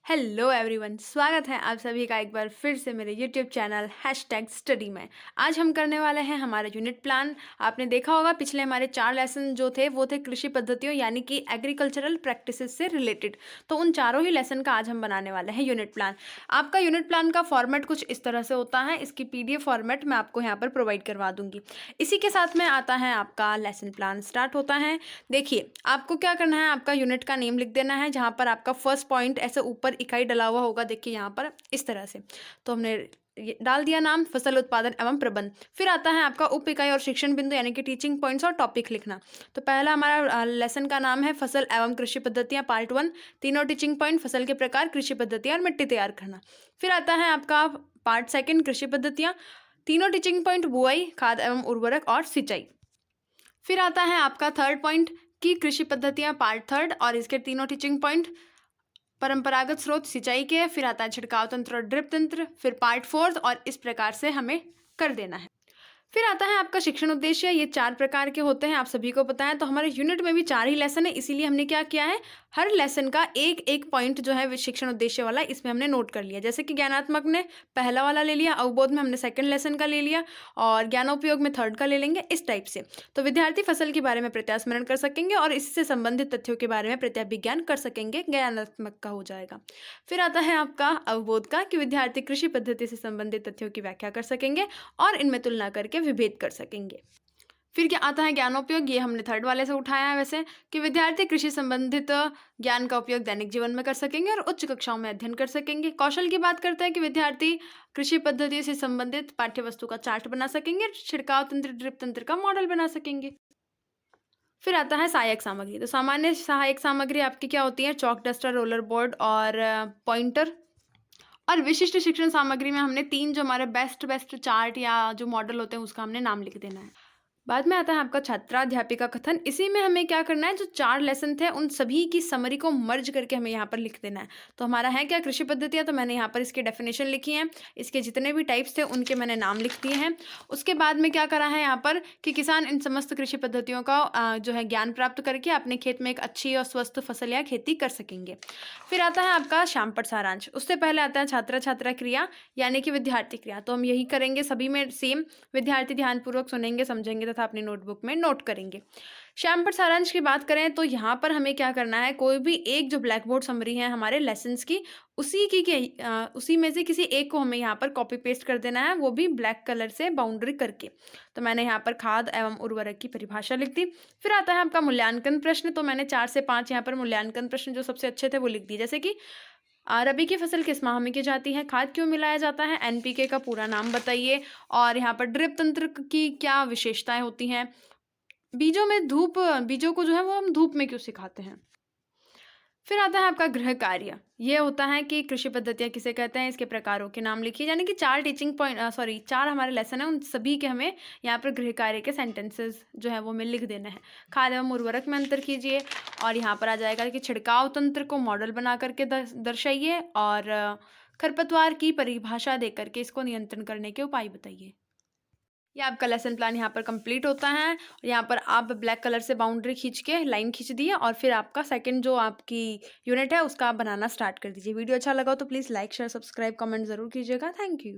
Hello everyone, स्वागत है आप सभी का एक बार फिर से मेरे यूट्यूब चैनल #स्टडी में। आज हम करने वाले हैं हमारा यूनिट प्लान। आपने देखा होगा पिछले हमारे 4 लेसन जो थे वो थे कृषि पद्धतियों यानी कि एग्रीकल्चरल प्रैक्टिसेस से रिलेटेड। तो उन चारों ही लेसन का आज हम बनाने वाले हैं यूनिट प्लान। आपका यूनिट प्लान का फॉर्मेट कुछ इस तरह से होता है। इसकी PDF फॉर्मेट मैं आपको यहाँ पर प्रोवाइड करवा दूंगी। इसी के साथ में आता है आपका लेसन प्लान स्टार्ट होता है। देखिए, आपको क्या करना है, आपका यूनिट का नेम लिख देना है जहाँ पर आपका फर्स्ट पॉइंट ऐसे ऊपर इकाई डला हुआ होगा। देखिए यहाँ पर इस तरह से, तो हमने ये डाल दिया नाम फसल उत्पादन एवं प्रबंध। फिर आता है आपका उप इकाई और शिक्षण बिंदु यानी कि टीचिंग पॉइंट्स और टॉपिक लिखना। तो पहला हमारा लेसन का नाम है फसल एवं कृषि पद्धतियां पार्ट 1। तीनों टीचिंग पॉइंट, फसल के प्रकार, कृषि पद्धतियां और मिट्टी तैयार करना। फिर आता है आपका पार्ट 2 कृषि पद्धतियां, तीनों टीचिंग पॉइंट बुआई, खाद एवं उर्वरक और सिंचाई। फिर आता है आपका थर्ड पॉइंट की कृषि पद्धतियां पार्ट 3 और इसके तीनों टीचिंग पॉइंट परंपरागत स्रोत सिंचाई के। फिर आता है छिड़काव तंत्र और ड्रिप तंत्र। फिर पार्ट 4 और इस प्रकार से हमें कर देना है। फिर आता है आपका शिक्षण उद्देश्य। ये 4 प्रकार के होते हैं, आप सभी को पता है। तो हमारे यूनिट में भी 4 ही लेसन है, इसीलिए हमने क्या किया है, हर लेसन का एक एक पॉइंट जो है शिक्षण उद्देश्य वाला इसमें हमने नोट कर लिया। जैसे कि ज्ञानात्मक ने पहला वाला ले लिया, अवबोध में हमने सेकंड लेसन का ले लिया और ज्ञानोपयोग में थर्ड का ले लेंगे, इस टाइप से। तो विद्यार्थी फसल के बारे में प्रत्यास्मरण कर सकेंगे और इससे संबंधित तथ्यों के बारे में प्रत्याभिज्ञान कर सकेंगे, ज्ञानात्मक का हो जाएगा। फिर आता है आपका अवबोध का, कि विद्यार्थी कृषि पद्धति से संबंधित तथ्यों की व्याख्या कर सकेंगे और इनमें तुलना करके विभेद कर सकेंगे। फिर क्या आता है ज्ञानोपयोग, ये हमने थर्ड वाले से उठाया है वैसे, कि विद्यार्थी कृषि संबंधित ज्ञान का उपयोग दैनिक जीवन में कर सकेंगे और उच्च कक्षाओं में अध्ययन कर सकेंगे। कौशल की बात करते हैं कि विद्यार्थी कृषि पद्धति से संबंधित पाठ्य वस्तु का चार्ट बना सकेंगे, छिड़काव तंत्र, ड्रिप तंत्र का मॉडल बना सकेंगे। फिर आता है सहायक सामग्री। तो सामान्य सहायक सामग्री आपकी क्या होती है, चौक, डस्टर, रोलर बोर्ड और पॉइंटर। और विशिष्ट शिक्षण सामग्री में हमने 3 जो हमारे बेस्ट चार्ट या जो मॉडल होते हैं उसका हमने नाम लिख देना है। बाद में आता है आपका छात्राध्यापिका कथन। इसी में हमें क्या करना है, जो 4 लेसन थे उन सभी की समरी को मर्ज करके हमें यहाँ पर लिख देना है। तो हमारा है क्या, कृषि पद्धतियाँ। तो मैंने यहाँ पर इसकी डेफिनेशन लिखी है, इसके जितने भी टाइप्स थे उनके मैंने नाम लिख दिए हैं। उसके बाद में क्या करा है यहाँ पर, कि किसान इन समस्त कृषि पद्धतियों का जो है ज्ञान प्राप्त करके अपने खेत में एक अच्छी और स्वस्थ फसल या खेती कर सकेंगे। फिर आता है आपका श्यामपट सारांश। उससे पहले आता है छात्र छात्रा क्रिया यानी कि विद्यार्थी क्रिया। तो हम यही करेंगे सभी में सेम, विद्यार्थी ध्यानपूर्वक सुनेंगे, समझेंगे तथा अपनी नोटबुक में नोट करेंगे। श्यामपट सारांश की बात करें तो यहाँ पर हमें क्या करना है, कोई भी एक जो ब्लैक बोर्ड समरी है हमारे लेसन्स की, उसी में से किसी एक को हमें यहाँ पर कॉपी पेस्ट कर देना है, वो भी ब्लैक कलर से बाउंड्री करके। तो मैंने यहाँ पर खाद एवं उर्वरक की परिभाषा लिख दी। फिर आता है आपका मूल्यांकन प्रश्न। तो मैंने 4 से 5 यहाँ पर मूल्यांकन प्रश्न जो सबसे अच्छे थे वो लिख दिए। जैसे कि रबी की फसल किस माह में की जाती है, खाद क्यों मिलाया जाता है, NPK का पूरा नाम बताइए, और यहाँ पर ड्रिप तंत्र की क्या विशेषताएं होती हैं, बीजों को जो है वो हम धूप में क्यों सिखाते हैं। फिर आता है आपका गृह कार्य। ये होता है कि कृषि पद्धतियाँ किसे कहते हैं, इसके प्रकारों के नाम लिखिए। यानी कि 4 हमारे लेसन है, उन सभी के हमें यहाँ पर गृह कार्य के सेंटेंसेस जो है वो हमें लिख देना है। खाद एवं उर्वरक में अंतर कीजिए, और यहाँ पर आ जाएगा कि छिड़काव तंत्र को मॉडल बना करके दर्शाइए, और खरपतवार की परिभाषा दे करके इसको नियंत्रण करने के उपाय बताइए। ये आपका लेसन प्लान यहाँ पर कंप्लीट होता है। यहाँ पर आप ब्लैक कलर से बाउंड्री खींच के लाइन खींच दिए, और फिर आपका सेकंड जो आपकी यूनिट है उसका आप बनाना स्टार्ट कर दीजिए। वीडियो अच्छा लगा तो please like, share, subscribe, comment ज़रूर कीजिएगा। Thank you.